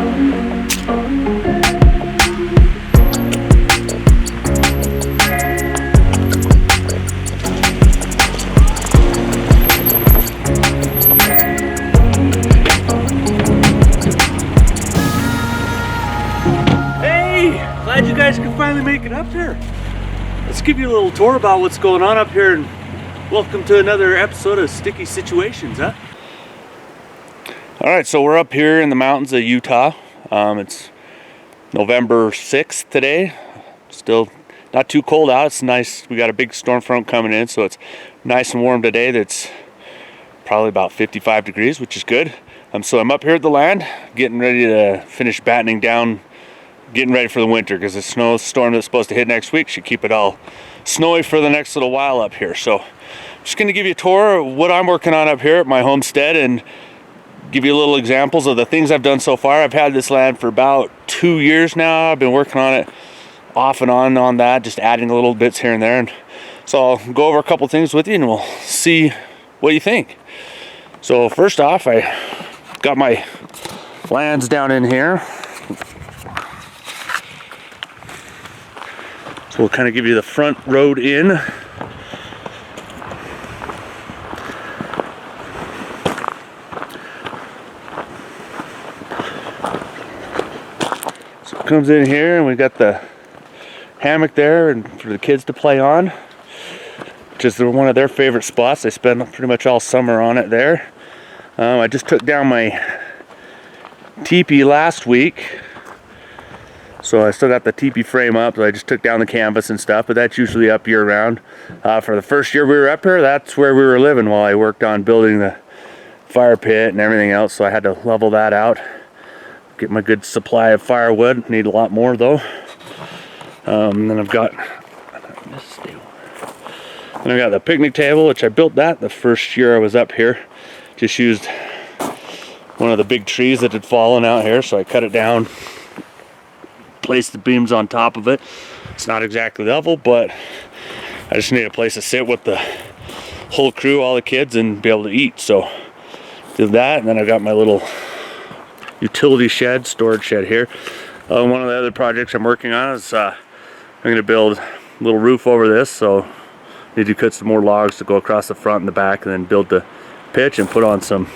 Glad you guys could finally make it up here. Let's give you a little tour about what's going on up here, and welcome to another episode of Sticky Situations, huh? Alright, so we're up here in the mountains of Utah. It's November 6th today. Still not too cold out. It's nice. We got a big storm front coming in, so it's nice and warm today. That's probably about 55 degrees, which is good. So I'm up here at the land, getting ready to finish battening down, getting ready for the winter, because the snowstorm that's supposed to hit next week should keep it all snowy for the next little while up here. So I'm just going to give you a tour of what I'm working on up here at my homestead and give you little examples of the things I've done so far. I've had this land for about 2 years now. I've been working on it off and on that, just adding little bits here and there. And so I'll go over a couple things with you and we'll see what you think. So first off, I got my lands down in here. So we'll kind of give you the front road in. So it comes in here and we got the hammock there and for the kids to play on, which is one of their favorite spots. They spend pretty much all summer on it there. I just took down my teepee last week. So I still got the teepee frame up, so I just took down the canvas and stuff, but that's usually up year round. For the first year we were up here, that's where we were living while I worked on building the fire pit and everything else, so I had to level that out. Get my good supply of firewood, need a lot more though. Then I've got the picnic table, which I built that the first year I was up here. Just used one of the big trees that had fallen out here, so I cut it down, place the beams on top of it. It's not exactly level, but I just need a place to sit with the whole crew, all the kids, and be able to eat. So did that, and then I got my little utility shed, storage shed here. One of the other projects I'm working on is I'm going to build a little roof over this, so I need to cut some more logs to go across the front and the back, and then build the pitch and put on some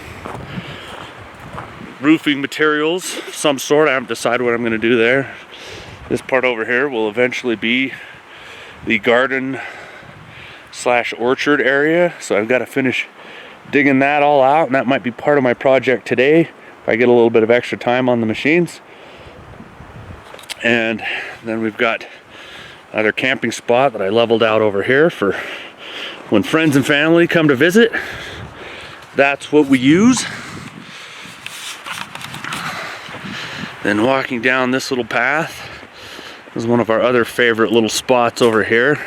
roofing materials of some sort. I haven't decided what I'm going to do there. This part over here will eventually be the garden / orchard area, so I've got to finish digging that all out, and that might be part of my project today if I get a little bit of extra time on the machines. And then we've got another camping spot that I leveled out over here for when friends and family come to visit. That's what we use. Then walking down this little path is one of our other favorite little spots over here.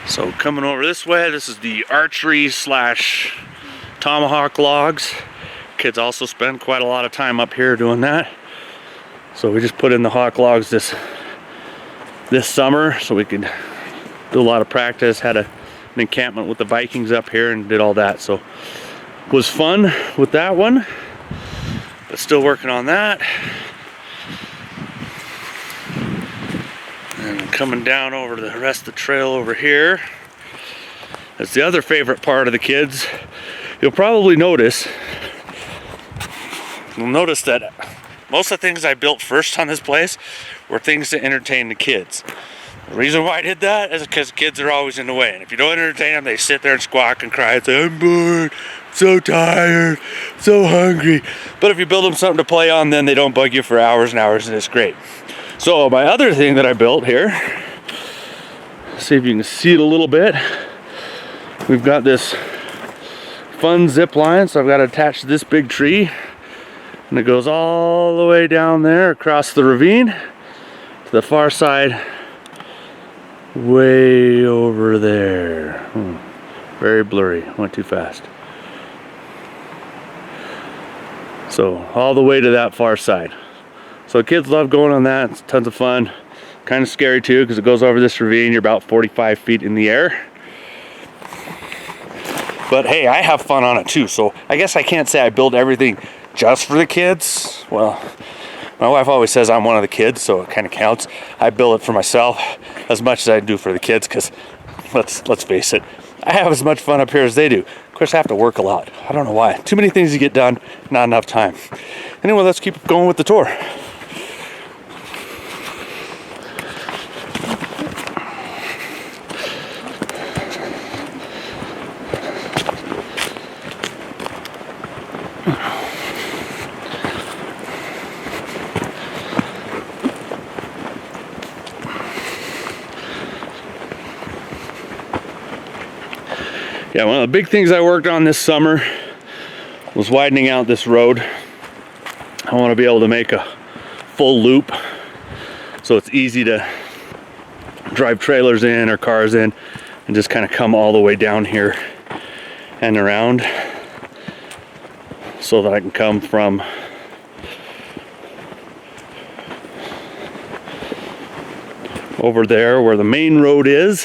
So coming over this way, this is the archery / tomahawk logs. Kids also spend quite a lot of time up here doing that. So we just put in the hawk logs this summer so we could do a lot of practice. Had an encampment with the Vikings up here and did all that. So it was fun with that one, but still working on that. And coming down over to the rest of the trail over here. That's the other favorite part of the kids. You'll probably notice that most of the things I built first on this place were things to entertain the kids. The reason why I did that is because kids are always in the way, and if you don't entertain them, they sit there and squawk and cry and say, "I'm bored, I'm so tired, I'm so hungry." But if you build them something to play on, then they don't bug you for hours and hours, and it's great. So my other thing that I built here, see if you can see it a little bit. We've got this fun zip line, so I've got it attached to this big tree, and it goes all the way down there across the ravine to the far side, way over there. Very blurry, went too fast. So all the way to that far side. So kids love going on that. It's tons of fun. Kind of scary too, because it goes over this ravine. You're about 45 feet in the air. But hey, I have fun on it too. So I guess I can't say I build everything just for the kids. Well, my wife always says I'm one of the kids, so it kind of counts. I build it for myself as much as I do for the kids, because let's face it, I have as much fun up here as they do. Of course, I have to work a lot. I don't know why. Too many things to get done, not enough time. Anyway, let's keep going with the tour. Yeah, one of the big things I worked on this summer was widening out this road. I want to be able to make a full loop so it's easy to drive trailers in or cars in and just kind of come all the way down here and around, so that I can come from over there where the main road is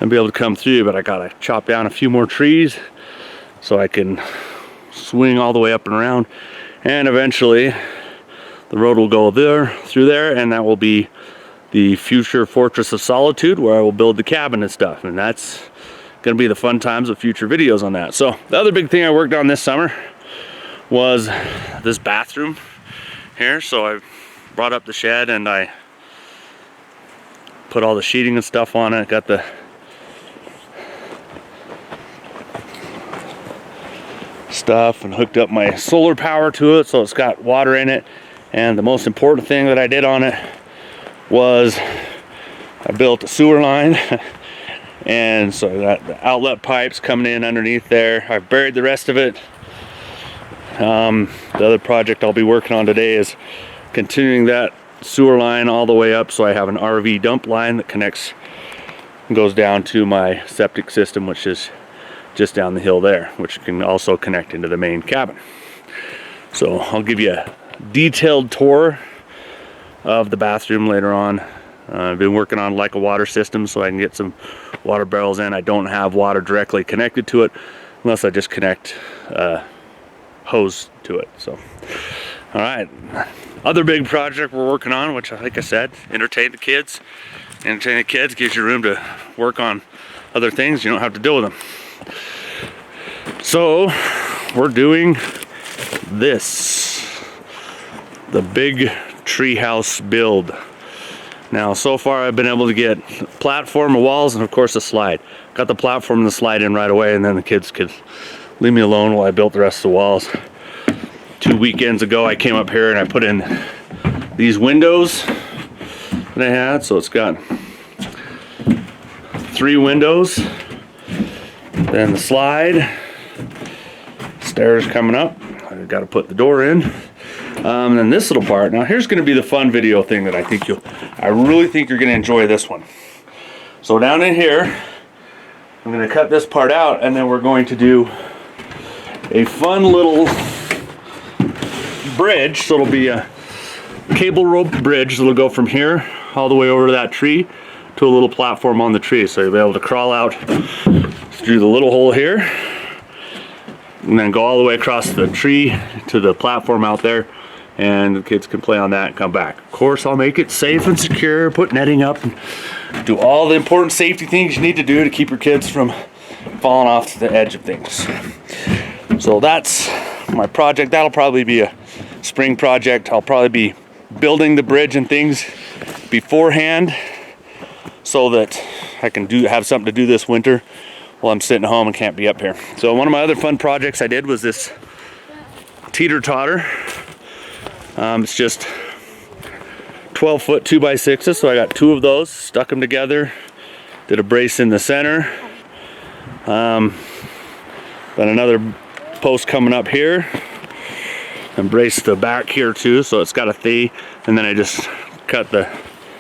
and be able to come through. But I gotta chop down a few more trees so I can swing all the way up and around, and eventually the road will go there, through there, and that will be the future Fortress of Solitude, where I will build the cabin and stuff, and that's gonna be the fun times of future videos on that. So the other big thing I worked on this summer was this bathroom here. So I brought up the shed and I put all the sheeting and stuff on it, got the stuff and hooked up my solar power to it, so it's got water in it. And the most important thing that I did on it was I built a sewer line and so I got the outlet pipes coming in underneath there. I buried the rest of it. The other project I'll be working on today is continuing that sewer line all the way up, so I have an RV dump line that connects and goes down to my septic system, which is just down the hill there, which can also connect into the main cabin. So I'll give you a detailed tour of the bathroom later on. I've been working on like a water system so I can get some water barrels in. I don't have water directly connected to it unless I just connect hose to it. So all right, other big project we're working on, which like I said, entertain the kids. Entertain the kids gives you room to work on other things. You don't have to deal with them. So we're doing this, the big treehouse build. Now so far I've been able to get platform, walls, and of course a slide. Got the platform and the slide in right away, and then the kids could leave me alone while I built the rest of the walls. 2 weekends ago I came up here and I put in these windows that I had. So it's got 3 windows, then the slide, stairs coming up. I've got to put the door in. And then this little part. Now here's going to be the fun video thing that I really think you're going to enjoy this one. So down in here, I'm going to cut this part out, and then we're going to do a fun little bridge. So it'll be a cable rope bridge that'll go from here all the way over to that tree to a little platform on the tree. So you'll be able to crawl out through the little hole here and then go all the way across the tree to the platform out there, and the kids can play on that and come back. Of course, I'll make it safe and secure, put netting up, and do all the important safety things you need to do to keep your kids from falling off the edge of things. So that's my project. That'll probably be a spring project. I'll probably be building the bridge and things beforehand so that I can have something to do this winter while I'm sitting home and can't be up here. So one of my other fun projects I did was this teeter-totter. It's just 12-foot 2x6s, so I got 2 of those, stuck them together, did a brace in the center, then another post coming up here, and braced the back here too, so it's got a thigh, and then I just cut the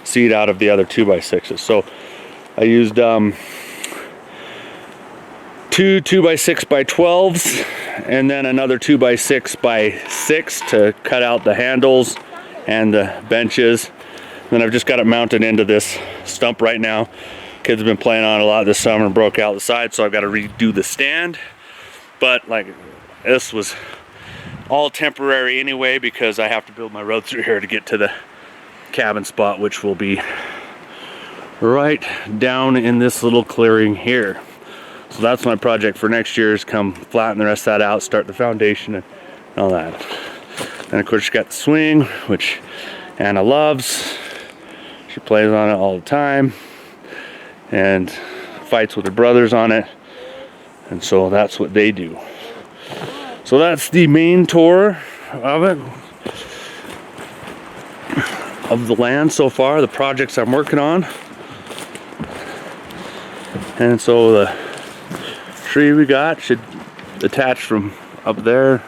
seat out of the other 2x6s. So I used 2 2x6x12s and then another 2x6x6 to cut out the handles and the benches. And then I've just got it mounted into this stump right now. Kids have been playing on it a lot this summer and broke out the side, so I've got to redo the stand. But like, this was all temporary anyway, because I have to build my road through here to get to the cabin spot, which will be right down in this little clearing here. So that's my project for next year, is come flatten the rest of that out, start the foundation and all that. And of course you got the swing, which Anna loves. She plays on it all the time and fights with her brothers on it, and so that's what they do. So that's the main tour of it, of the land so far, the projects I'm working on. And so the tree we got should attach from up there,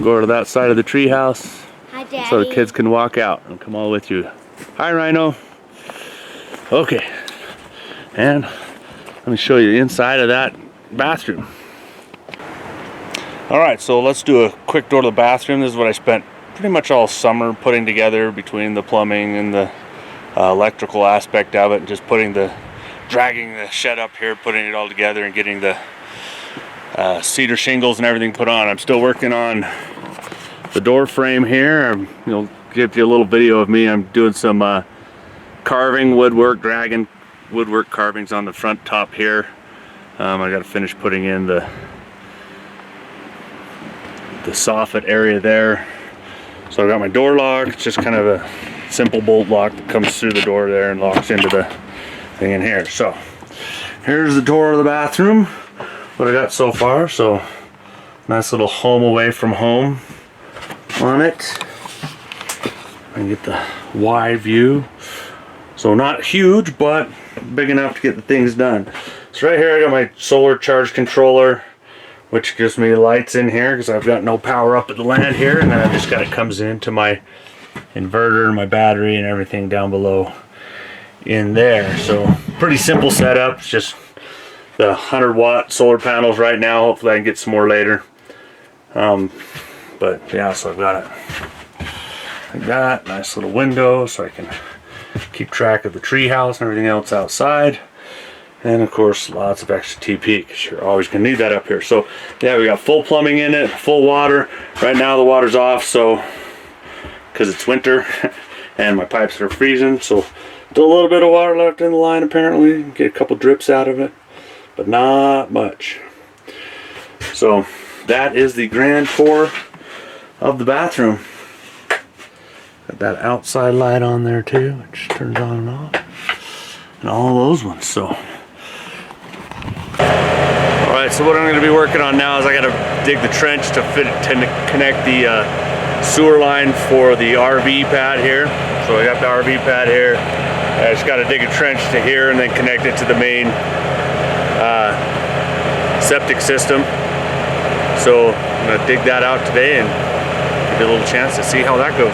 go to that side of the tree house. Hi, Daddy. So the kids can walk out and come all with you. Hi, Rhino. Okay, and let me show you the inside of that bathroom. All right, so let's do a quick tour of the bathroom. This is what I spent pretty much all summer putting together, between the plumbing and the electrical aspect of it, and just dragging the shed up here, putting it all together and getting the cedar shingles and everything put on. I'm still working on the door frame here. You'll give you a little video of me. I'm doing some carving, woodwork, dragging woodwork carvings on the front top here. I got to finish putting in the soffit area there. So I got my door lock. It's just kind of a simple bolt lock that comes through the door there and locks into the thing in here. So here's the tour of the bathroom, what I got so far. So nice little home away from home on it. I can get the wide view. So not huge, but big enough to get the things done. So right here I got my solar charge controller, which gives me lights in here because I've got no power up at the land here, and then I've just got it comes into my inverter, my battery, and everything down below in there. So pretty simple setup. It's just the 100-watt solar panels right now. Hopefully I can get some more later. But yeah, so I've got it like that. Nice little window so I can keep track of the tree house and everything else outside. And of course, lots of extra TP, because you're always gonna need that up here. So yeah, we got full plumbing in it, full water. Right now the water's off, so because it's winter and my pipes are freezing. So still a little bit of water left in the line apparently. Get a couple drips out of it, but not much. So that is the grand tour of the bathroom. Got that outside light on there too, which turns on and off, and all those ones. So alright, so what I'm going to be working on now is I got to dig the trench to connect the sewer line for the RV pad here. So I got the RV pad here. I just got to dig a trench to here and then connect it to the main septic system. So I'm going to dig that out today and give you a little chance to see how that goes.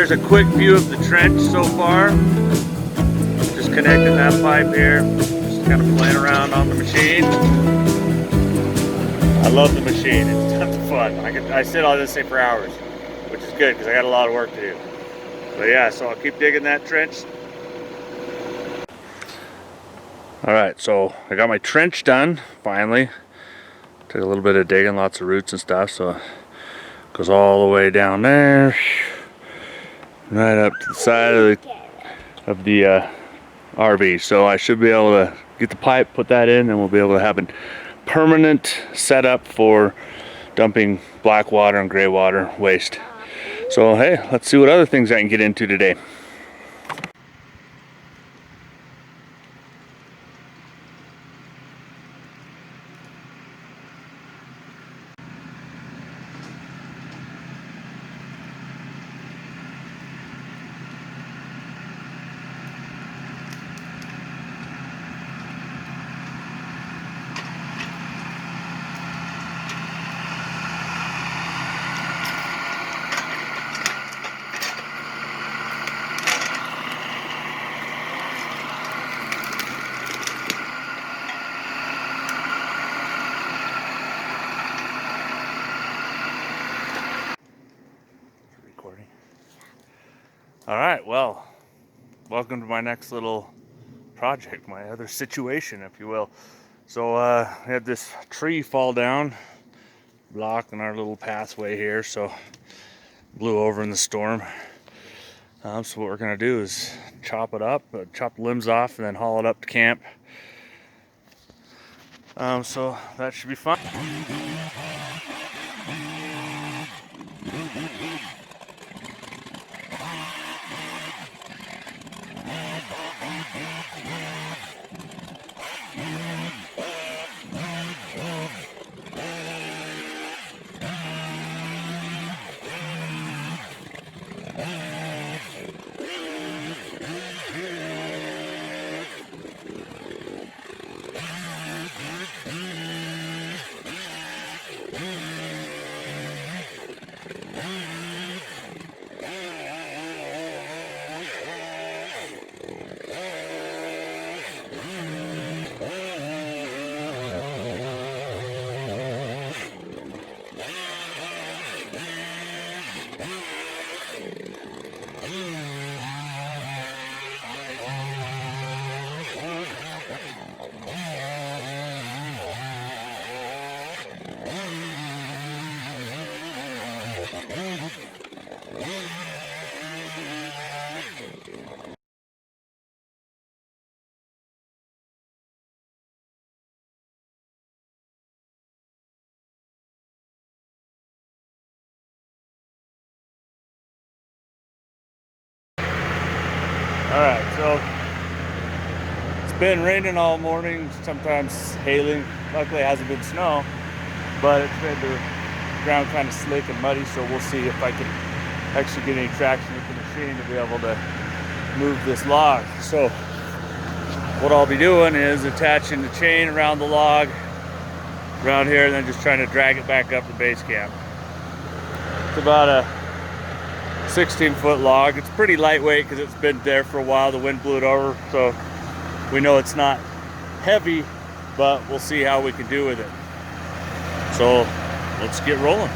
Here's a quick view of the trench so far. Just connecting that pipe here. Just kind of playing around on the machine. I love the machine. It's tons of fun. I sit on this thing for hours, which is good because I got a lot of work to do. But yeah, so I'll keep digging that trench. Alright, so I got my trench done, finally. Took a little bit of digging, lots of roots and stuff, so it goes all the way down there. Right up to the side of the RV. So I should be able to get the pipe, put that in, and we'll be able to have a permanent setup for dumping black water and gray water waste. So hey, let's see what other things I can get into today. All right, well, welcome to my next little project, my other situation, if you will. So we had this tree fall down, blocking our little pathway here, so blew over in the storm. So what we're gonna do is chop it up, chop the limbs off, and then haul it up to camp. So that should be fun. Alright, so it's been raining all morning, sometimes hailing. Luckily it hasn't been snow, but it's been the ground kind of slick and muddy, so we'll see if I can actually get any traction with the machine to be able to move this log. So what I'll be doing is attaching the chain around the log around here and then just trying to drag it back up to base camp. It's about a 16-foot log. It's pretty lightweight because it's been there for a while. The wind blew it over, so we know it's not heavy, but we'll see how we can do with it. So let's get rolling.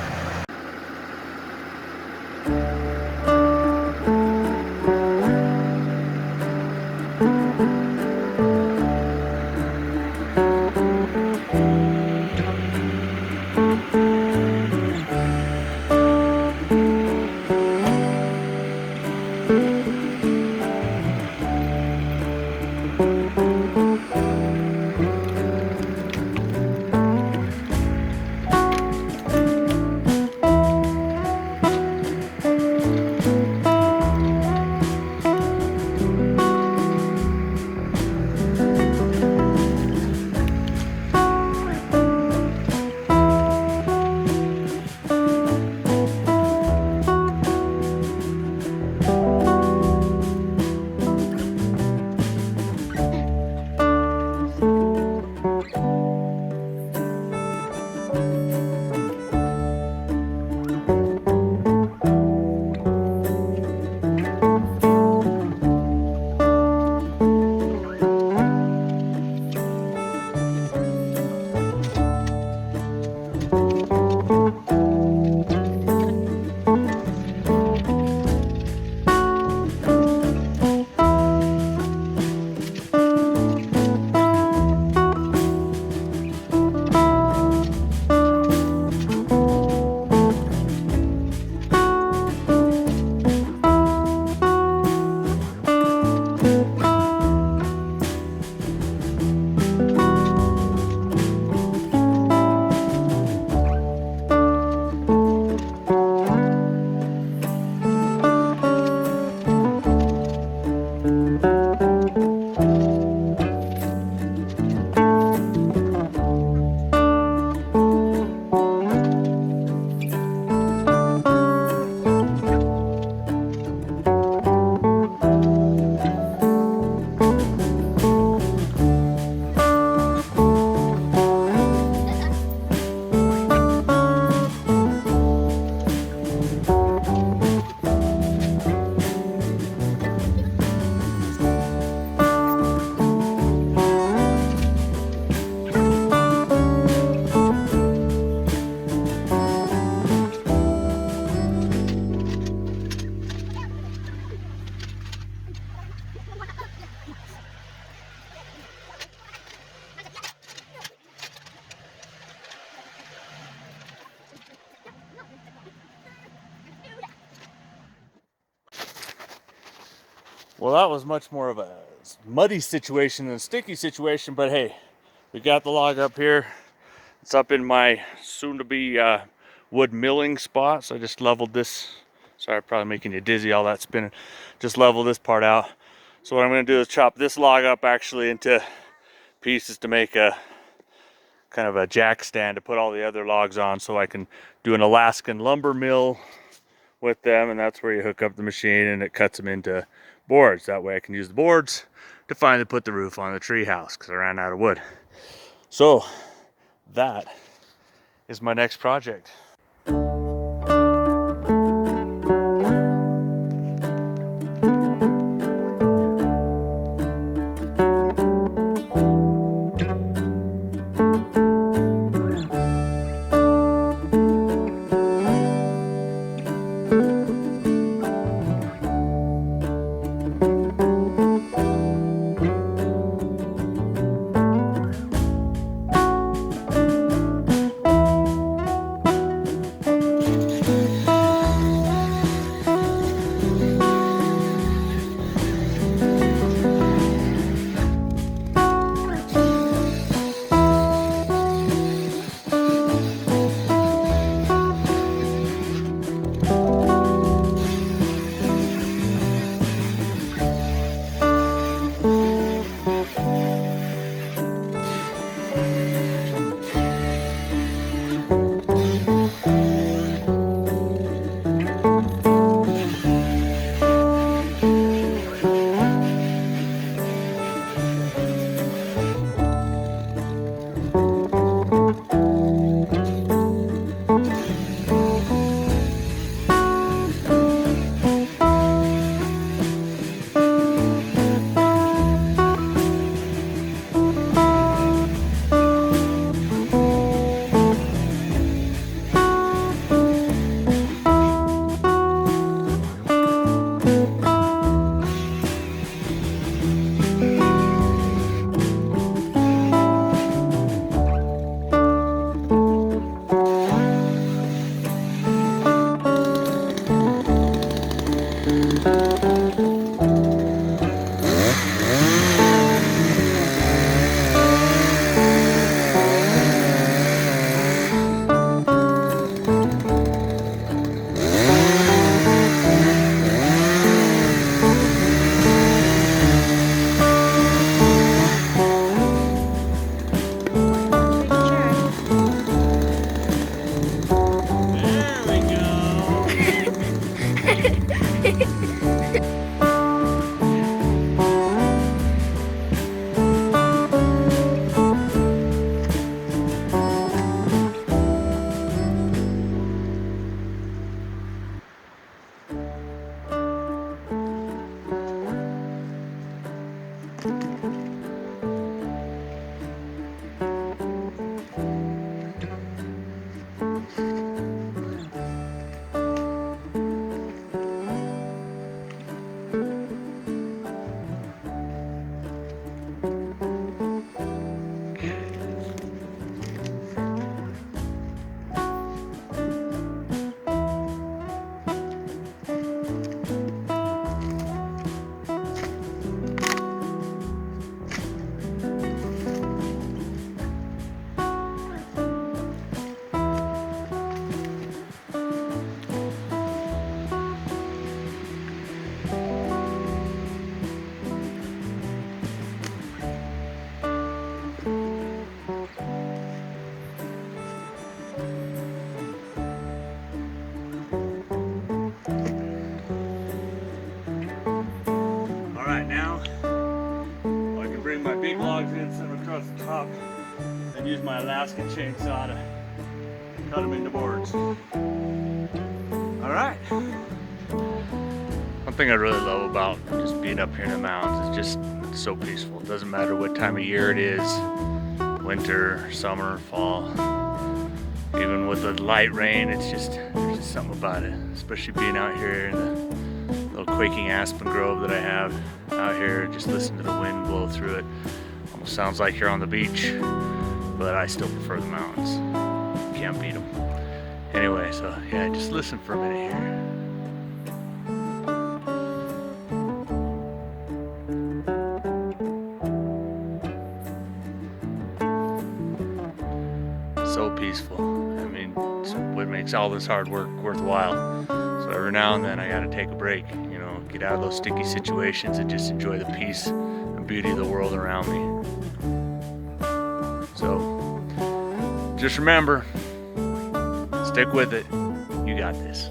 Well, that was much more of a muddy situation than a sticky situation, but hey, we got the log up here. It's up in my soon-to-be wood milling spot, so I just leveled this. Sorry, probably making you dizzy, all that spinning. Just level this part out. So what I'm going to do is chop this log up actually into pieces to make a kind of a jack stand to put all the other logs on, so I can do an Alaskan lumber mill with them, and that's where you hook up the machine and it cuts them into boards. That way I can use the boards to finally put the roof on the tree house because I ran out of wood. So that is my next project. big logs in, set them across the top, and use my Alaskan chainsaw to cut them into boards. All right. One thing I really love about just being up here in the mountains is just it's so peaceful. It doesn't matter what time of year it is, winter, summer, fall. Even with the light rain, there's just something about it, especially being out here in the little quaking aspen grove that I have out here. Just listen to the wind blow through it. Almost sounds like you're on the beach, but I still prefer the mountains. Can't beat them. Anyway, so yeah, just listen for a minute here. is what makes all this hard work worthwhile. So every now and then I gotta take a break, you know, get out of those sticky situations and just enjoy the peace and beauty of the world around me. So just remember, stick with it. You got this.